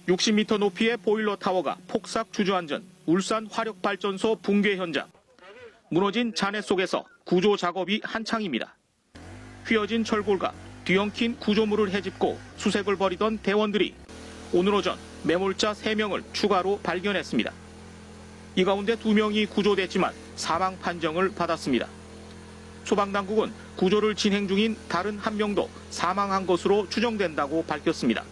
60m 높이의 보일러 타워가 폭삭 주저앉은 울산 화력발전소 붕괴 현장. 무너진 잔해 속에서 구조 작업이 한창입니다. 휘어진 철골과 뒤엉킨 구조물을 헤집고 수색을 벌이던 대원들이 오늘 오전 매몰자 3명을 추가로 발견했습니다. 이 가운데 2명이 구조됐지만 사망 판정을 받았습니다. 소방당국은 구조를 진행 중인 다른 1명도 사망한 것으로 추정된다고 밝혔습니다.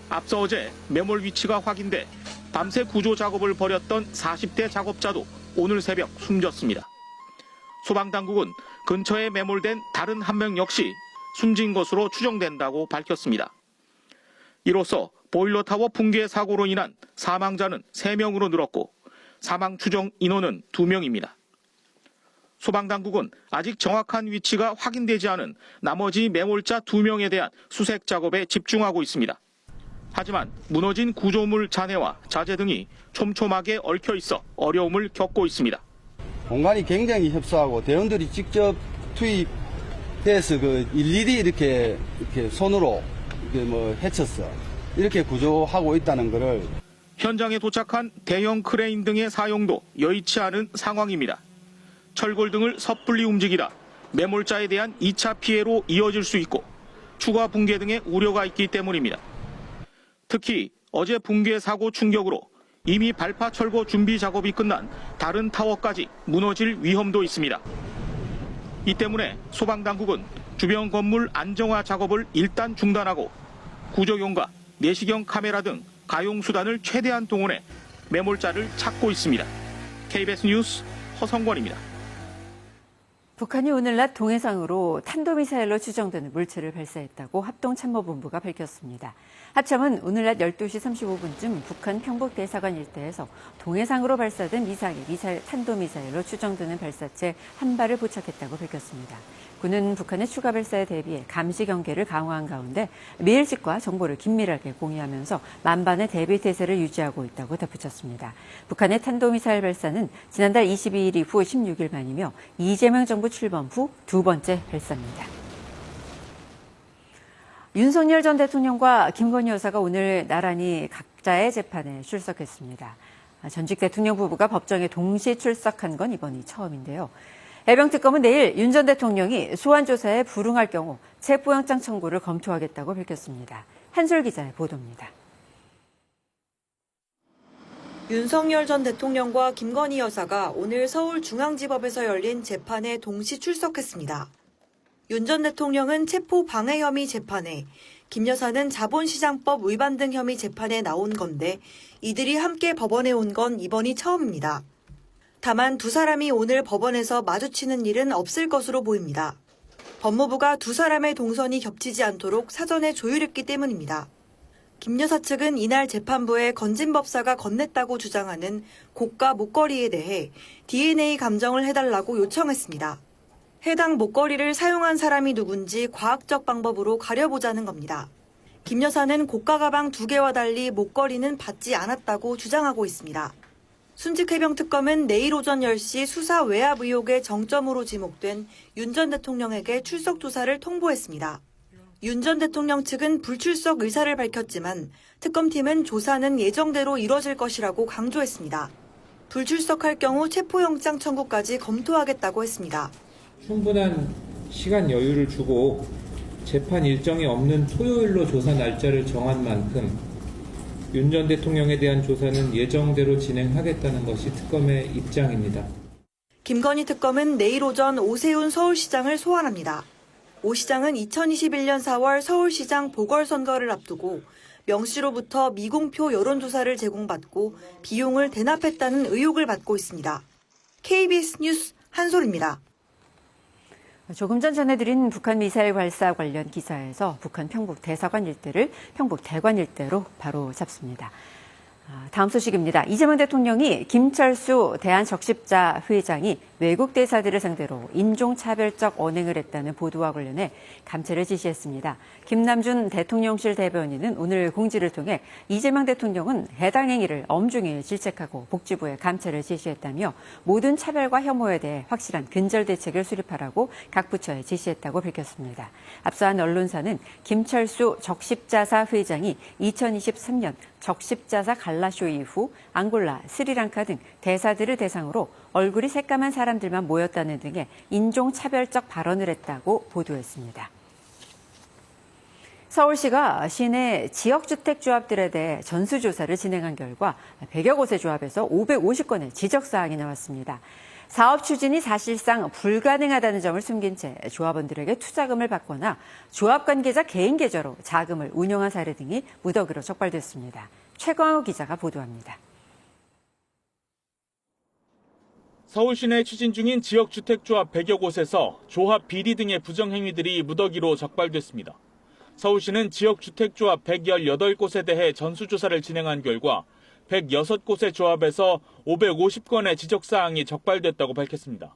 앞서 어제 매몰 위치가 확인돼 밤새 구조 작업을 벌였던 40대 작업자도 오늘 새벽 숨졌습니다. 소방당국은 근처에 매몰된 다른 1명 역시 숨진 것으로 추정된다고 밝혔습니다. 이로써 보일러타워 붕괴 사고로 인한 사망자는 3명으로 늘었고 사망 추정 인원은 2명입니다. 소방당국은 아직 정확한 위치가 확인되지 않은 나머지 매몰자 2명에 대한 수색 작업에 집중하고 있습니다. 하지만 무너진 구조물 잔해와 자재 등이 촘촘하게 얽혀 있어 어려움을 겪고 있습니다. 공간이 굉장히 협소하고 대원들이 직접 투입해서 일일이 이렇게 손으로 헤쳤어. 이렇게 구조하고 있다는 것을. 현장에 도착한 대형 크레인 등의 사용도 여의치 않은 상황입니다. 철골 등을 섣불리 움직이다 매몰자에 대한 2차 피해로 이어질 수 있고 추가 붕괴 등의 우려가 있기 때문입니다. 특히 어제 붕괴 사고 충격으로 이미 발파 철거 준비 작업이 끝난 다른 타워까지 무너질 위험도 있습니다. 이 때문에 소방당국은 주변 건물 안정화 작업을 일단 중단하고 구조용과 내시경 카메라 등 가용 수단을 최대한 동원해 매몰자를 찾고 있습니다. KBS 뉴스 허성권입니다. 북한이 오늘 낮 동해상으로 탄도미사일로 추정되는 물체를 발사했다고 합동참모본부가 밝혔습니다. 합참은 오늘 낮 12시 35분쯤 북한 평북대사관 일대에서 동해상으로 발사된 탄도미사일로 추정되는 발사체 한 발을 포착했다고 밝혔습니다. 군은 북한의 추가 발사에 대비해 감시 경계를 강화한 가운데 미일직과 정보를 긴밀하게 공유하면서 만반의 대비 태세를 유지하고 있다고 덧붙였습니다. 북한의 탄도미사일 발사는 지난달 22일 이후 16일 만이며 이재명 정부 출범 후 2번째 발사입니다. 윤석열 전 대통령과 김건희 여사가 오늘 나란히 각자의 재판에 출석했습니다. 전직 대통령 부부가 법정에 동시에 출석한 건 이번이 처음인데요. 해병특검은 내일 윤 전 대통령이 소환조사에 불응할 경우 체포영장 청구를 검토하겠다고 밝혔습니다. 한솔 기자의 보도입니다. 윤석열 전 대통령과 김건희 여사가 오늘 서울중앙지법에서 열린 재판에 동시 출석했습니다. 윤 전 대통령은 체포 방해 혐의 재판에, 김 여사는 자본시장법 위반 등 혐의 재판에 나온 건데 이들이 함께 법원에 온 건 이번이 처음입니다. 다만 두 사람이 오늘 법원에서 마주치는 일은 없을 것으로 보입니다. 법무부가 두 사람의 동선이 겹치지 않도록 사전에 조율했기 때문입니다. 김 여사 측은 이날 재판부에 건진법사가 건넸다고 주장하는 고가 목걸이에 대해 DNA 감정을 해달라고 요청했습니다. 해당 목걸이를 사용한 사람이 누군지 과학적 방법으로 가려보자는 겁니다. 김 여사는 고가 가방 2개와 달리 목걸이는 받지 않았다고 주장하고 있습니다. 순직해병특검은 내일 오전 10시 수사 외압 의혹의 정점으로 지목된 윤 전 대통령에게 출석 조사를 통보했습니다. 윤 전 대통령 측은 불출석 의사를 밝혔지만 특검팀은 조사는 예정대로 이뤄질 것이라고 강조했습니다. 불출석할 경우 체포영장 청구까지 검토하겠다고 했습니다. 충분한 시간 여유를 주고 재판 일정이 없는 토요일로 조사 날짜를 정한 만큼 윤 전 대통령에 대한 조사는 예정대로 진행하겠다는 것이 특검의 입장입니다. 김건희 특검은 내일 오전 오세훈 서울시장을 소환합니다. 오 시장은 2021년 4월 서울시장 보궐선거를 앞두고 명 씨로부터 미공표 여론조사를 제공받고 비용을 대납했다는 의혹을 받고 있습니다. KBS 뉴스 한솔입니다. 조금 전 전해드린 북한 미사일 발사 관련 기사에서 북한 평북 대사관 일대를 평북 대관 일대로 바로 잡습니다. 다음 소식입니다. 이재명 대통령이 김철수 대한적십자 회장이 외국 대사들을 상대로 인종차별적 언행을 했다는 보도와 관련해 감찰을 지시했습니다. 김남준 대통령실 대변인은 오늘 공지를 통해 이재명 대통령은 해당 행위를 엄중히 질책하고 복지부에 감찰을 지시했다며 모든 차별과 혐오에 대해 확실한 근절 대책을 수립하라고 각 부처에 지시했다고 밝혔습니다. 앞서 한 언론사는 김철수 적십자사 회장이 2023년 적십자사 갈라쇼 이후 앙골라, 스리랑카 등 대사들을 대상으로 얼굴이 새까만 사람들만 모였다는 등의 인종차별적 발언을 했다고 보도했습니다. 서울시가 시내 지역주택조합들에 대해 전수조사를 진행한 결과 100여 곳의 조합에서 550건의 지적사항이 나왔습니다. 사업 추진이 사실상 불가능하다는 점을 숨긴 채 조합원들에게 투자금을 받거나 조합 관계자 개인 계좌로 자금을 운용한 사례 등이 무더기로 적발됐습니다. 최광호 기자가 보도합니다. 서울 시내 추진 중인 지역주택조합 100여 곳에서 조합 비리 등의 부정행위들이 무더기로 적발됐습니다. 서울시는 지역주택조합 118곳에 대해 전수조사를 진행한 결과 106곳의 조합에서 550건의 지적사항이 적발됐다고 밝혔습니다.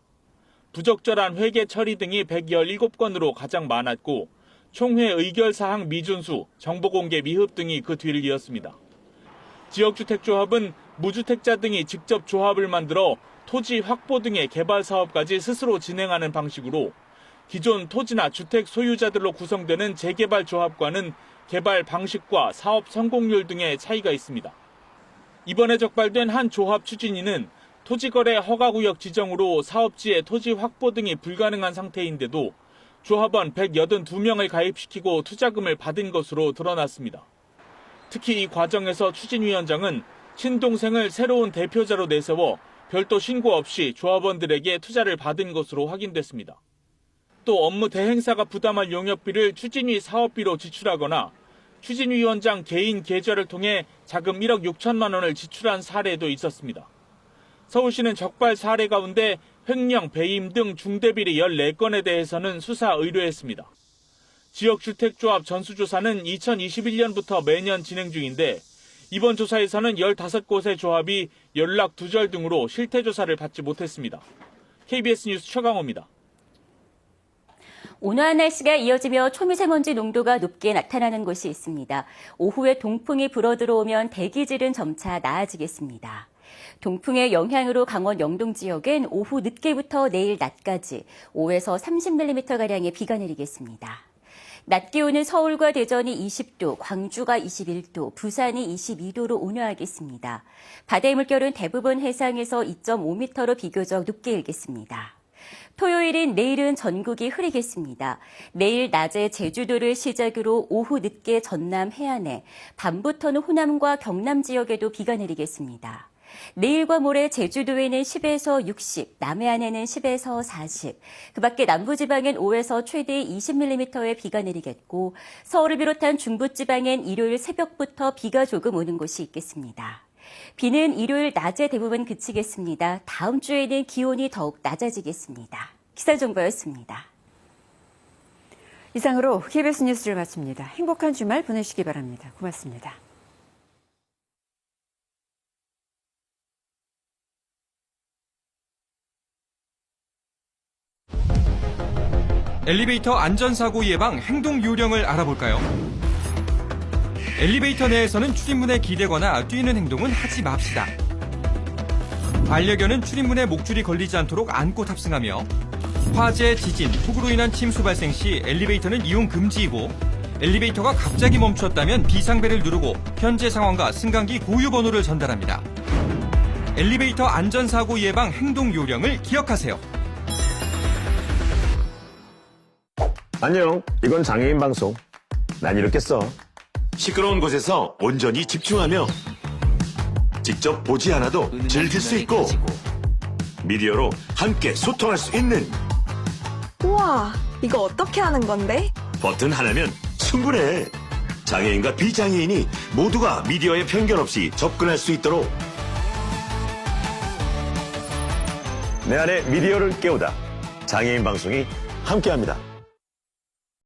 부적절한 회계 처리 등이 117건으로 가장 많았고 총회 의결사항 미준수, 정보공개 미흡 등이 그 뒤를 이었습니다. 지역주택조합은 무주택자 등이 직접 조합을 만들어 토지 확보 등의 개발 사업까지 스스로 진행하는 방식으로 기존 토지나 주택 소유자들로 구성되는 재개발 조합과는 개발 방식과 사업 성공률 등의 차이가 있습니다. 이번에 적발된 한 조합 추진인은 토지거래 허가구역 지정으로 사업지의 토지 확보 등이 불가능한 상태인데도 조합원 182명을 가입시키고 투자금을 받은 것으로 드러났습니다. 특히 이 과정에서 추진위원장은 친동생을 새로운 대표자로 내세워 별도 신고 없이 조합원들에게 투자를 받은 것으로 확인됐습니다. 또 업무 대행사가 부담할 용역비를 추진위 사업비로 지출하거나 추진위원장 개인 계좌를 통해 자금 1억 6천만 원을 지출한 사례도 있었습니다. 서울시는 적발 사례 가운데 횡령, 배임 등 중대비리 14건에 대해서는 수사 의뢰했습니다. 지역주택조합 전수조사는 2021년부터 매년 진행 중인데 이번 조사에서는 15곳의 조합이 연락 두절 등으로 실태조사를 받지 못했습니다. KBS 뉴스 최강호입니다. 온화한 날씨가 이어지며 초미세먼지 농도가 높게 나타나는 곳이 있습니다. 오후에 동풍이 불어들어오면 대기질은 점차 나아지겠습니다. 동풍의 영향으로 강원 영동 지역엔 오후 늦게부터 내일 낮까지 5에서 30mm가량의 비가 내리겠습니다. 낮 기온은 서울과 대전이 20도, 광주가 21도, 부산이 22도로 온화하겠습니다. 바다의 물결은 대부분 해상에서 2.5m로 비교적 높게 일겠습니다. 토요일인 내일은 전국이 흐리겠습니다. 내일 낮에 제주도를 시작으로 오후 늦게 전남 해안에, 밤부터는 호남과 경남 지역에도 비가 내리겠습니다. 내일과 모레 제주도에는 10에서 60, 남해안에는 10에서 40, 그 밖에 남부지방엔 5에서 최대 20mm의 비가 내리겠고 서울을 비롯한 중부지방엔 일요일 새벽부터 비가 조금 오는 곳이 있겠습니다. 비는 일요일 낮에 대부분 그치겠습니다. 다음 주에는 기온이 더욱 낮아지겠습니다. 기상정보였습니다. 이상으로 KBS 뉴스를 마칩니다. 행복한 주말 보내시기 바랍니다. 고맙습니다. 엘리베이터 안전사고 예방 행동 요령을 알아볼까요? 엘리베이터 내에서는 출입문에 기대거나 뛰는 행동은 하지 맙시다. 반려견은 출입문에 목줄이 걸리지 않도록 안고 탑승하며 화재, 지진, 폭우로 인한 침수 발생 시 엘리베이터는 이용 금지이고 엘리베이터가 갑자기 멈췄다면 비상벨을 누르고 현재 상황과 승강기 고유 번호를 전달합니다. 엘리베이터 안전사고 예방 행동 요령을 기억하세요. 안녕, 이건 장애인 방송. 난 이렇게 써. 시끄러운 곳에서 온전히 집중하며 직접 보지 않아도 즐길 수 있고 미디어로 함께 소통할 수 있는 우와, 이거 어떻게 하는 건데? 버튼 하나면 충분해. 장애인과 비장애인이 모두가 미디어에 편견 없이 접근할 수 있도록 내 안에 미디어를 깨우다. 장애인 방송이 함께합니다.